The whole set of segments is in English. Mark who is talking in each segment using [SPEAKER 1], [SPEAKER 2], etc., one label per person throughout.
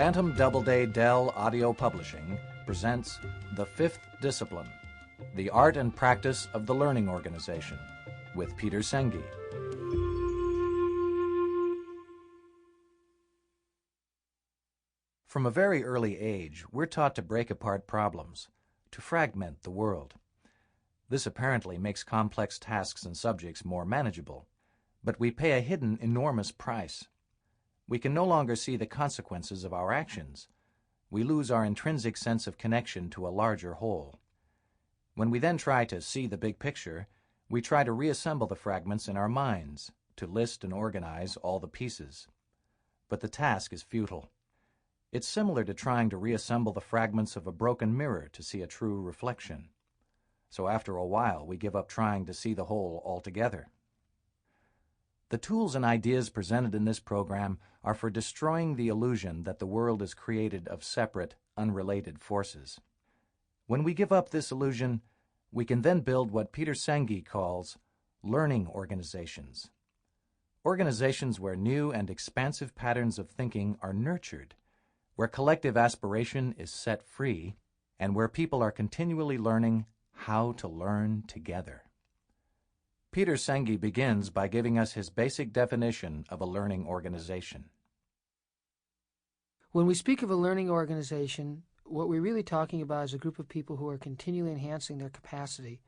[SPEAKER 1] Bantam Doubleday Dell Audio Publishing presents The Fifth Discipline, The Art and Practice of the Learning Organization, with Peter Senge. From a very early age, we're taught to break apart problems, to fragment the world. This apparently makes complex tasks and subjects more manageable, but we pay a hidden, enormous price. We can no longer see the consequences of our actions. We lose our intrinsic sense of connection to a larger whole. When we then try to see the big picture, we try to reassemble the fragments in our minds, to list and organize all the pieces. But the task is futile. It's similar to trying to reassemble the fragments of a broken mirror to see a true reflection. So after a while, we give up trying to see the whole altogether. The tools and ideas presented in this program are for destroying the illusion that the world is created of separate, unrelated forces. When we give up this illusion, we can then build what Peter Senge calls learning organizations. Organizations where new and expansive patterns of thinking are nurtured, where collective aspiration is set free, and where people are continually learning how to learn together. Peter Senge begins by giving us his basic definition of a learning organization.
[SPEAKER 2] When we speak of a learning organization, what we're really talking about is a group of people who are continually enhancing their capacity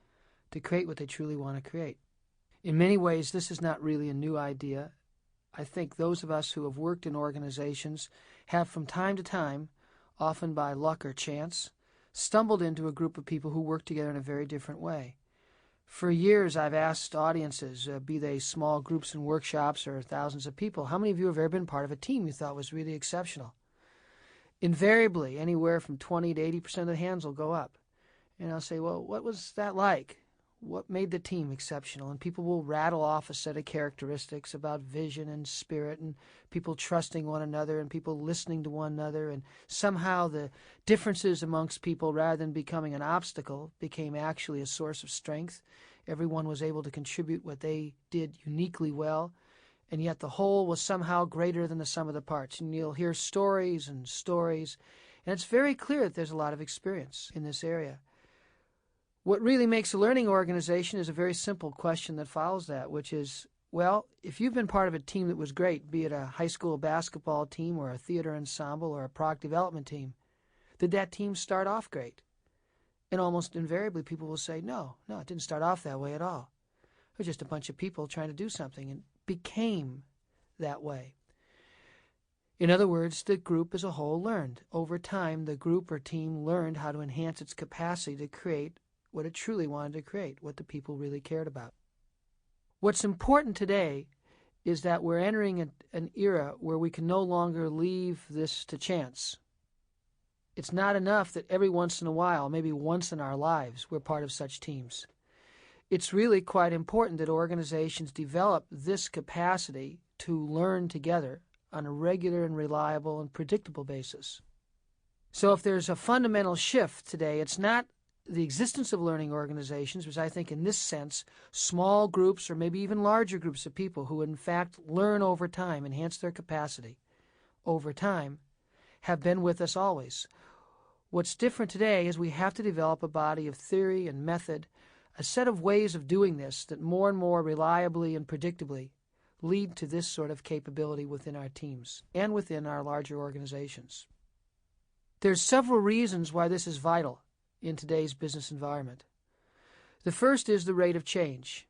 [SPEAKER 2] to create what they truly want to create. In many ways, this is not really a new idea. I think those of us who have worked in organizations have from time to time, often by luck or chance, stumbled into a group of people who work together in a very different way. For years, I've asked audiences, be they small groups and workshops or thousands of people, how many of you have ever been part of a team you thought was really exceptional? Invariably, anywhere from 20 to 80% of the hands will go up. And I'll say, well, what was that like? What made the team exceptional? And people will rattle off a set of characteristics about vision and spirit and people trusting one another and people listening to one another. And somehow the differences amongst people, rather than becoming an obstacle, became actually a source of strength. Everyone was able to contribute what they did uniquely well. And yet the whole was somehow greater than the sum of the parts. And you'll hear stories and stories. And it's very clear that there's a lot of experience in this area. What really makes a learning organization is a very simple question that follows that, which is, well, if you've been part of a team that was great, be it a high school basketball team or a theater ensemble or a product development team, did that team start off great? And almost invariably people will say, no, it didn't start off that way at all. It was just a bunch of people trying to do something and became that way. In other words, the group as a whole learned. Over time, the group or team learned how to enhance its capacity to create what it truly wanted to create, what the people really cared about. What's important today is that we're entering an era where we can no longer leave this to chance. It's not enough that every once in a while, maybe once in our lives, we're part of such teams. It's really quite important that organizations develop this capacity to learn together on a regular and reliable and predictable basis. So if there's a fundamental shift today, it's not the existence of learning organizations, which I think in this sense, small groups or maybe even larger groups of people who in fact learn over time, enhance their capacity over time, have been with us always. What's different today is we have to develop a body of theory and method, a set of ways of doing this that more and more reliably and predictably lead to this sort of capability within our teams and within our larger organizations. There's several reasons why this is vital in today's business environment. The first is the rate of change.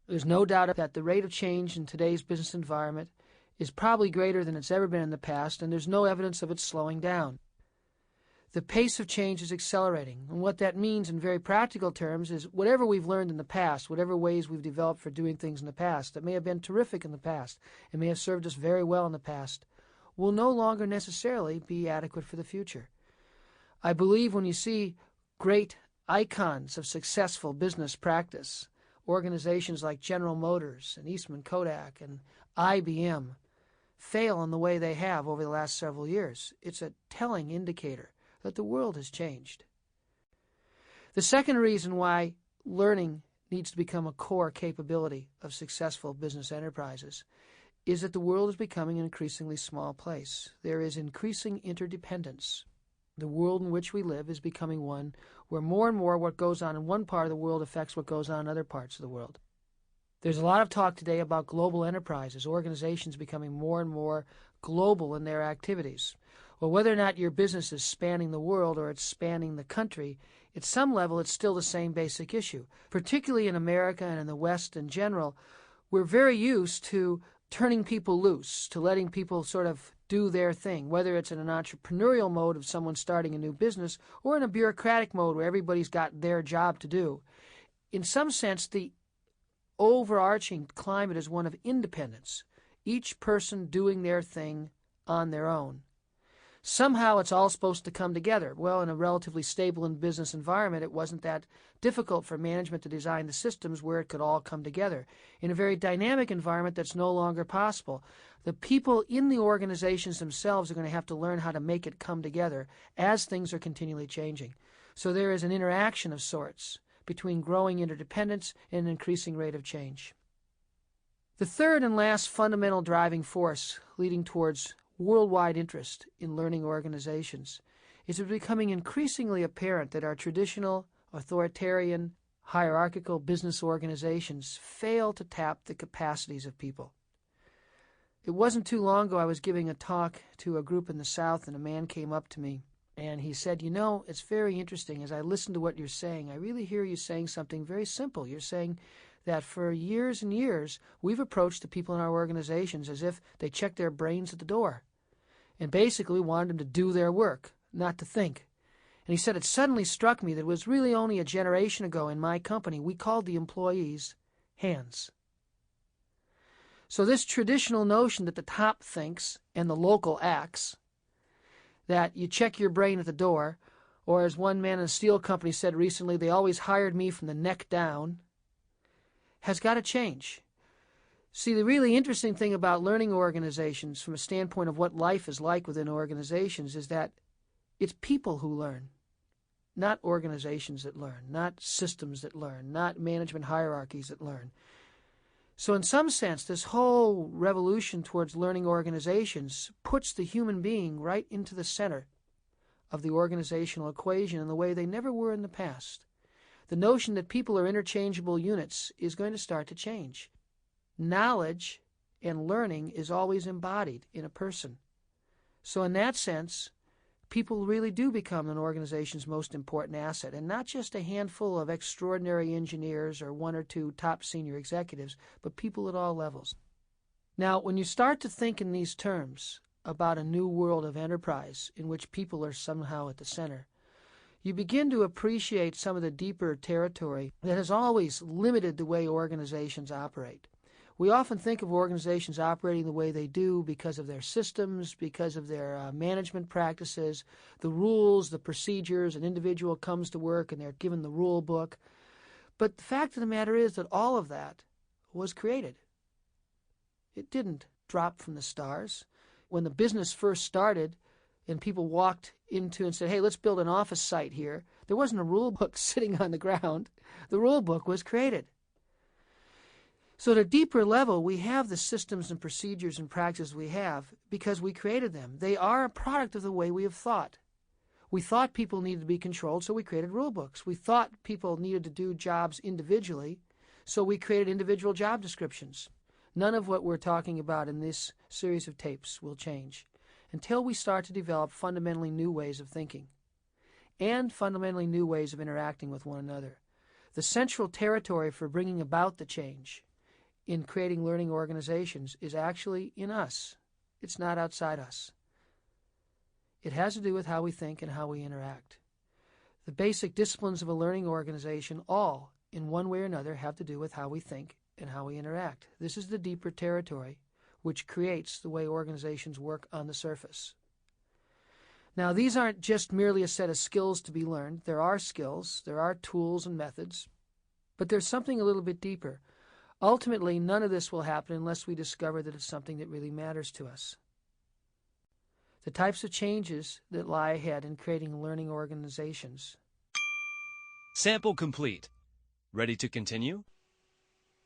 [SPEAKER 2] There's no doubt that the rate of change in today's business environment is probably greater than it's ever been in the past, and there's no evidence of it slowing down. The pace of change is accelerating, and what that means in very practical terms is whatever we've learned in the past, whatever ways we've developed for doing things in the past that may have been terrific in the past and may have served us very well in the past, will no longer necessarily be adequate for the future. I believe when you see great icons of successful business practice, organizations like General Motors and Eastman Kodak and IBM, fail in the way they have over the last several years, it's a telling indicator that the world has changed. The second reason why learning needs to become a core capability of successful business enterprises is that the world is becoming an increasingly small place. There is increasing interdependence. The world in which we live is becoming one where more and more what goes on in one part of the world affects what goes on in other parts of the world. There's a lot of talk today about global enterprises, organizations becoming more and more global in their activities. Well, whether or not your business is spanning the world or it's spanning the country, at some level it's still the same basic issue. Particularly in America and in the West in general, we're very used to turning people loose, to letting people sort of do their thing, whether it's in an entrepreneurial mode of someone starting a new business or in a bureaucratic mode where everybody's got their job to do. In some sense, the overarching climate is one of independence, each person doing their thing on their own. Somehow it's all supposed to come together. Well, in a relatively stable and business environment, it wasn't that difficult for management to design the systems where it could all come together. In a very dynamic environment, that's no longer possible. The people in the organizations themselves are going to have to learn how to make it come together as things are continually changing. So there is an interaction of sorts between growing interdependence and an increasing rate of change. The third and last fundamental driving force leading towards worldwide interest in learning organizations is becoming increasingly apparent that our traditional, authoritarian, hierarchical business organizations fail to tap the capacities of people. It wasn't too long ago I was giving a talk to a group in the South, and a man came up to me and he said, it's very interesting. As I listen to what you're saying, I really hear you saying something very simple. You're saying that for years and years, we've approached the people in our organizations as if they checked their brains at the door. And basically we wanted them to do their work, not to think. And he said, it suddenly struck me that it was really only a generation ago in my company we called the employees hands. So this traditional notion that the top thinks and the local acts, that you check your brain at the door, or as one man in a steel company said recently, they always hired me from the neck down, has got to change. See, the really interesting thing about learning organizations from a standpoint of what life is like within organizations is that it's people who learn, not organizations that learn, not systems that learn, not management hierarchies that learn. So in some sense, this whole revolution towards learning organizations puts the human being right into the center of the organizational equation in the way they never were in the past. The notion that people are interchangeable units is going to start to change. Knowledge and learning is always embodied in a person. So in that sense, people really do become an organization's most important asset, and not just a handful of extraordinary engineers or one or two top senior executives, but people at all levels. Now, when you start to think in these terms about a new world of enterprise in which people are somehow at the center, you begin to appreciate some of the deeper territory that has always limited the way organizations operate. We often think of organizations operating the way they do because of their systems, because of their management practices, the rules, the procedures. An individual comes to work and they're given the rule book. But the fact of the matter is that all of that was created. It didn't drop from the stars. When the business first started and people walked into and said, hey, let's build an office site here, there wasn't a rule book sitting on the ground. The rule book was created. So at a deeper level, we have the systems and procedures and practices we have because we created them. They are a product of the way we have thought. We thought people needed to be controlled, so we created rule books. We thought people needed to do jobs individually, so we created individual job descriptions. None of what we're talking about in this series of tapes will change until we start to develop fundamentally new ways of thinking and fundamentally new ways of interacting with one another. The central territory for bringing about the change in creating learning organizations is actually in us. It's not outside us. It has to do with how we think and how we interact. The basic disciplines of a learning organization all, in one way or another, have to do with how we think and how we interact. This is the deeper territory which creates the way organizations work on the surface. Now, these aren't just merely a set of skills to be learned. There are skills, there are tools and methods, but there's something a little bit deeper. Ultimately, none of this will happen unless we discover that it's something that really matters to us. The types of changes that lie ahead in creating learning organizations.
[SPEAKER 3] Sample complete. Ready to continue?